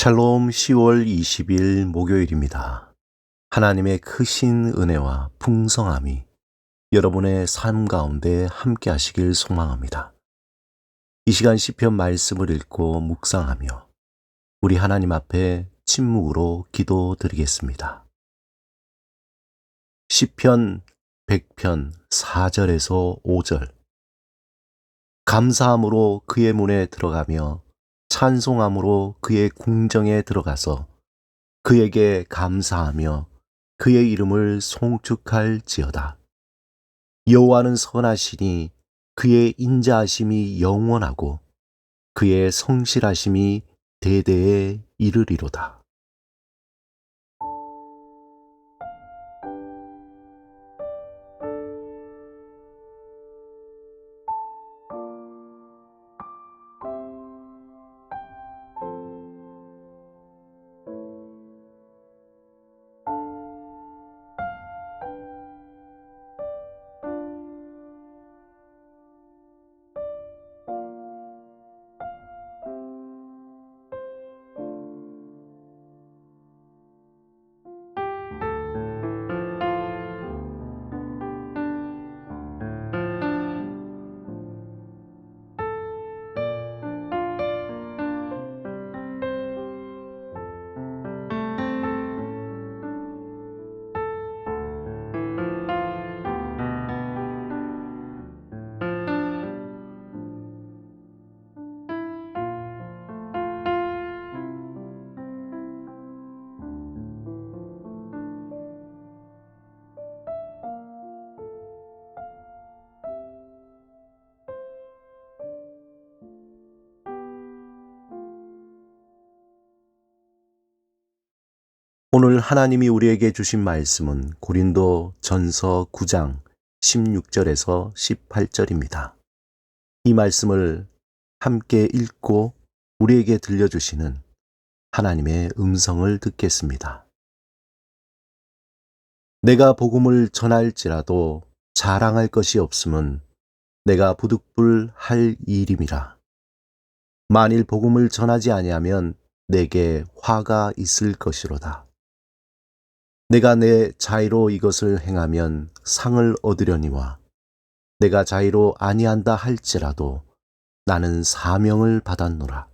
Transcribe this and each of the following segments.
샬롬 10월 20일 목요일입니다. 하나님의 크신 은혜와 풍성함이 여러분의 삶 가운데 함께 하시길 소망합니다. 이 시간 시편 말씀을 읽고 묵상하며 우리 하나님 앞에 침묵으로 기도드리겠습니다. 시편 100편 4절에서 5절. 감사함으로 그의 문에 들어가며 찬송함으로 그의 궁정에 들어가서 그에게 감사하며 그의 이름을 송축할지어다. 여호와는 선하시니 그의 인자하심이 영원하고 그의 성실하심이 대대에 이르리로다. 오늘 하나님이 우리에게 주신 말씀은 고린도 전서 9장 16절에서 18절입니다. 이 말씀을 함께 읽고 우리에게 들려주시는 하나님의 음성을 듣겠습니다. 내가 복음을 전할지라도 자랑할 것이 없음은 내가 부득불할 일임이라. 만일 복음을 전하지 아니하면 내게 화가 있을 것이로다. 내가 내 자의로 이것을 행하면 상을 얻으려니와 내가 자의로 아니한다 할지라도 나는 사명을 받았노라.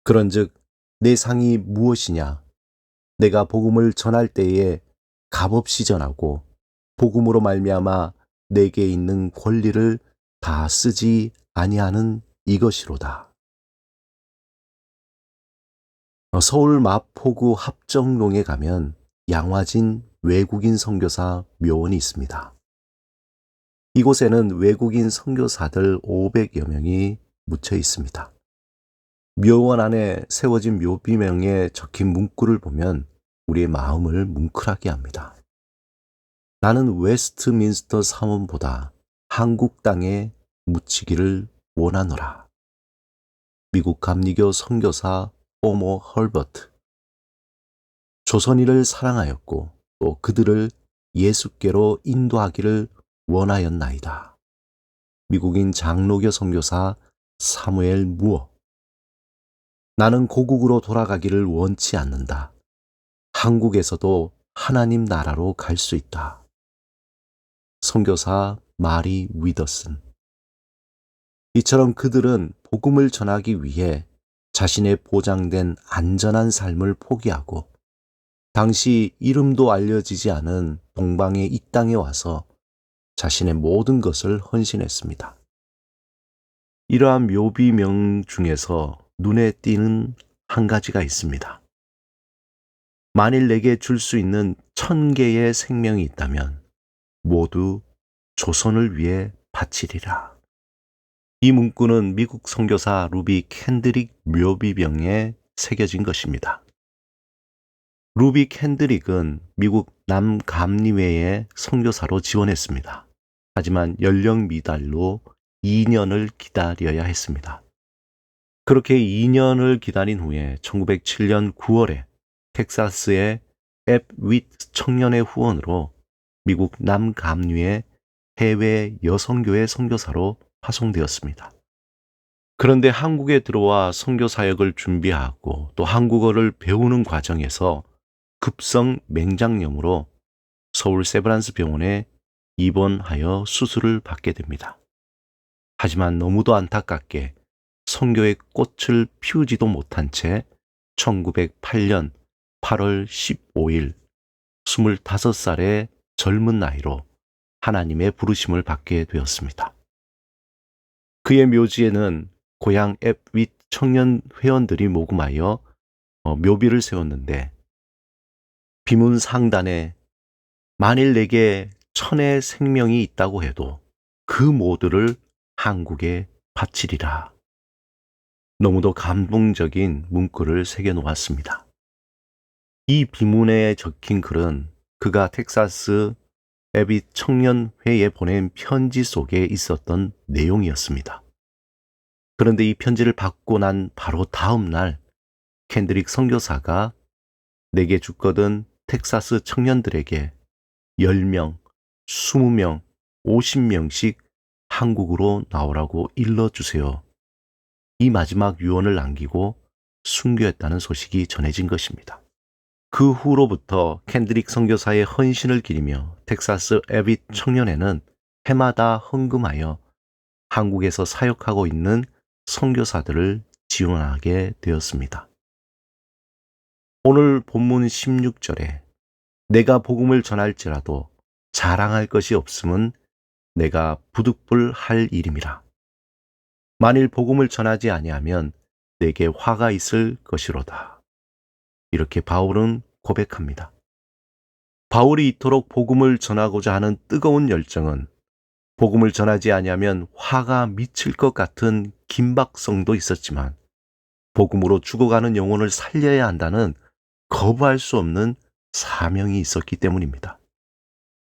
그런즉 내 상이 무엇이냐? 내가 복음을 전할 때에 값없이 전하고 복음으로 말미암아 내게 있는 권리를 다 쓰지 아니하는 이것이로다. 서울 마포구 합정동에 가면 양화진 외국인 선교사 묘원이 있습니다. 이곳에는 외국인 선교사들 500여 명이 묻혀 있습니다. 묘원 안에 세워진 묘비명에 적힌 문구를 보면 우리의 마음을 뭉클하게 합니다. 나는 웨스트민스터 사원보다 한국 땅에 묻히기를 원하노라. 미국 감리교 선교사 오모 헐버트. 조선인을 사랑하였고 또 그들을 예수께로 인도하기를 원하였나이다. 미국인 장로교 선교사 사무엘 무어. 나는 고국으로 돌아가기를 원치 않는다. 한국에서도 하나님 나라로 갈 수 있다. 선교사 마리 위더슨. 이처럼 그들은 복음을 전하기 위해 자신의 보장된 안전한 삶을 포기하고 당시 이름도 알려지지 않은 동방의 이 땅에 와서 자신의 모든 것을 헌신했습니다. 이러한 묘비명 중에서 눈에 띄는 한 가지가 있습니다. 만일 내게 줄 수 있는 1000개의 생명이 있다면 모두 조선을 위해 바치리라. 이 문구는 미국 선교사 루비 캔드릭 묘비명에 새겨진 것입니다. 루비 캔드릭은 미국 남감리회의 선교사로 지원했습니다. 하지만 연령 미달로 2년을 기다려야 했습니다. 그렇게 2년을 기다린 후에 1907년 9월에 텍사스의 앱 윗 청년의 후원으로 미국 남감리회 해외 여성교회 선교사로 파송되었습니다. 그런데 한국에 들어와 선교 사역을 준비하고 또 한국어를 배우는 과정에서 급성 맹장염으로 서울 세브란스 병원에 입원하여 수술을 받게 됩니다. 하지만 너무도 안타깝게 선교의 꽃을 피우지도 못한 채 1908년 8월 15일 25살의 젊은 나이로 하나님의 부르심을 받게 되었습니다. 그의 묘지에는 고향 앱윗 청년 회원들이 모금하여 묘비를 세웠는데 비문 상단에 만일 내게 천의 생명이 있다고 해도 그 모두를 한국에 바치리라. 너무도 감동적인 문구를 새겨 놓았습니다. 이 비문에 적힌 글은 그가 텍사스 앱윗 청년회에 보낸 편지 속에 있었던 내용이었습니다. 그런데 이 편지를 받고 난 바로 다음 날 켄드릭 선교사가 내게 주거든 텍사스 청년들에게 10명, 20명, 50명씩 한국으로 나오라고 일러주세요. 이 마지막 유언을 남기고 순교했다는 소식이 전해진 것입니다. 그 후로부터 켄드릭 선교사의 헌신을 기리며 텍사스 앱윗 청년회는 해마다 헌금하여 한국에서 사역하고 있는 선교사들을 지원하게 되었습니다. 오늘 본문 16절에 내가 복음을 전할지라도 자랑할 것이 없음은 내가 부득불할 일임이라. 만일 복음을 전하지 아니하면 내게 화가 있을 것이로다. 이렇게 바울은 고백합니다. 바울이 이토록 복음을 전하고자 하는 뜨거운 열정은 복음을 전하지 아니하면 화가 미칠 것 같은 긴박성도 있었지만 복음으로 죽어가는 영혼을 살려야 한다는 거부할 수 없는 사명이 있었기 때문입니다.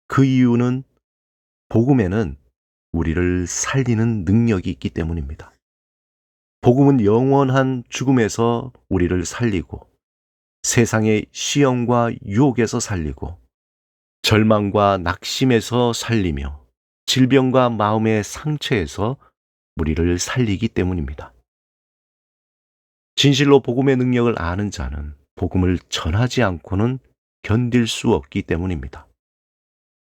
그 이유는 복음에는 우리를 살리는 능력이 있기 때문입니다. 복음은 영원한 죽음에서 우리를 살리고 세상의 시험과 유혹에서 살리고 절망과 낙심에서 살리며 질병과 마음의 상처에서 우리를 살리기 때문입니다. 진실로 복음의 능력을 아는 자는 복음을 전하지 않고는 견딜 수 없기 때문입니다.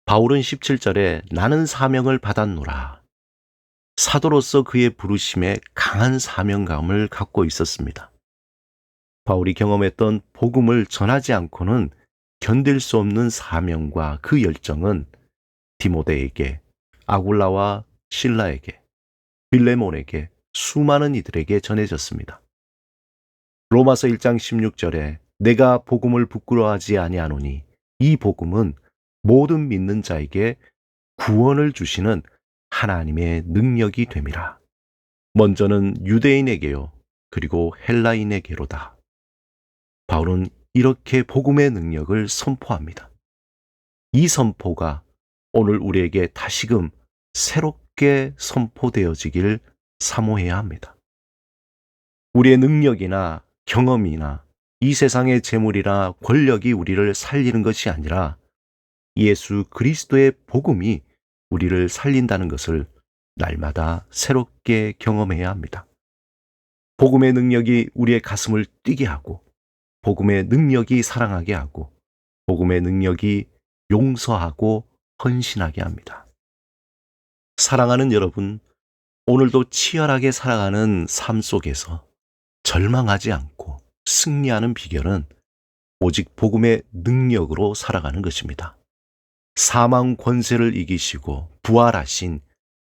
바울은 17절에 나는 사명을 받았노라. 사도로서 그의 부르심에 강한 사명감을 갖고 있었습니다. 바울이 경험했던 복음을 전하지 않고는 견딜 수 없는 사명과 그 열정은 디모데에게, 아굴라와 실라에게, 빌레몬에게, 수많은 이들에게 전해졌습니다. 로마서 1장 16절에 내가 복음을 부끄러워하지 아니하노니 이 복음은 모든 믿는 자에게 구원을 주시는 하나님의 능력이 됨이라. 먼저는 유대인에게요, 그리고 헬라인에게로다. 바울은 이렇게 복음의 능력을 선포합니다. 이 선포가 오늘 우리에게 다시금 새롭게 선포되어지길 사모해야 합니다. 우리의 능력이나 경험이나 이 세상의 재물이나 권력이 우리를 살리는 것이 아니라 예수 그리스도의 복음이 우리를 살린다는 것을 날마다 새롭게 경험해야 합니다. 복음의 능력이 우리의 가슴을 뛰게 하고 복음의 능력이 사랑하게 하고 복음의 능력이 용서하고 헌신하게 합니다. 사랑하는 여러분, 오늘도 치열하게 살아가는 삶 속에서 절망하지 않고 승리하는 비결은 오직 복음의 능력으로 살아가는 것입니다. 사망 권세를 이기시고 부활하신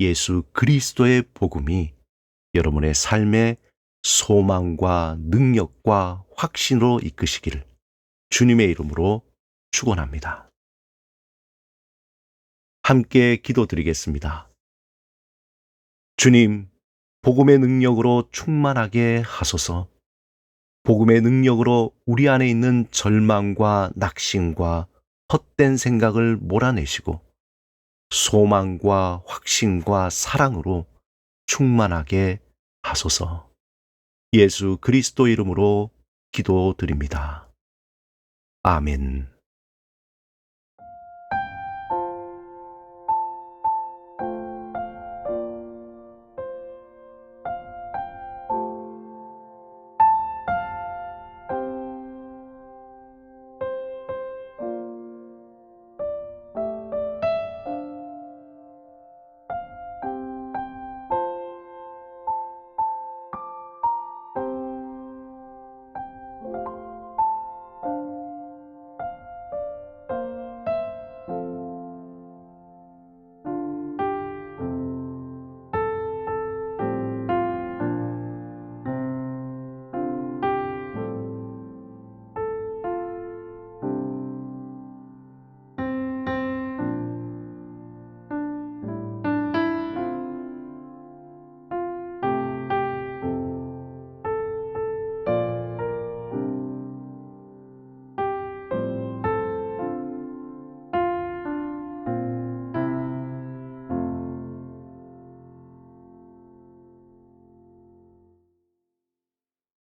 예수 그리스도의 복음이 여러분의 삶의 소망과 능력과 확신으로 이끄시기를 주님의 이름으로 축원합니다. 함께 기도드리겠습니다. 주님, 복음의 능력으로 충만하게 하소서. 복음의 능력으로 우리 안에 있는 절망과 낙심과 헛된 생각을 몰아내시고 소망과 확신과 사랑으로 충만하게 하소서. 예수 그리스도 이름으로 기도드립니다. 아멘.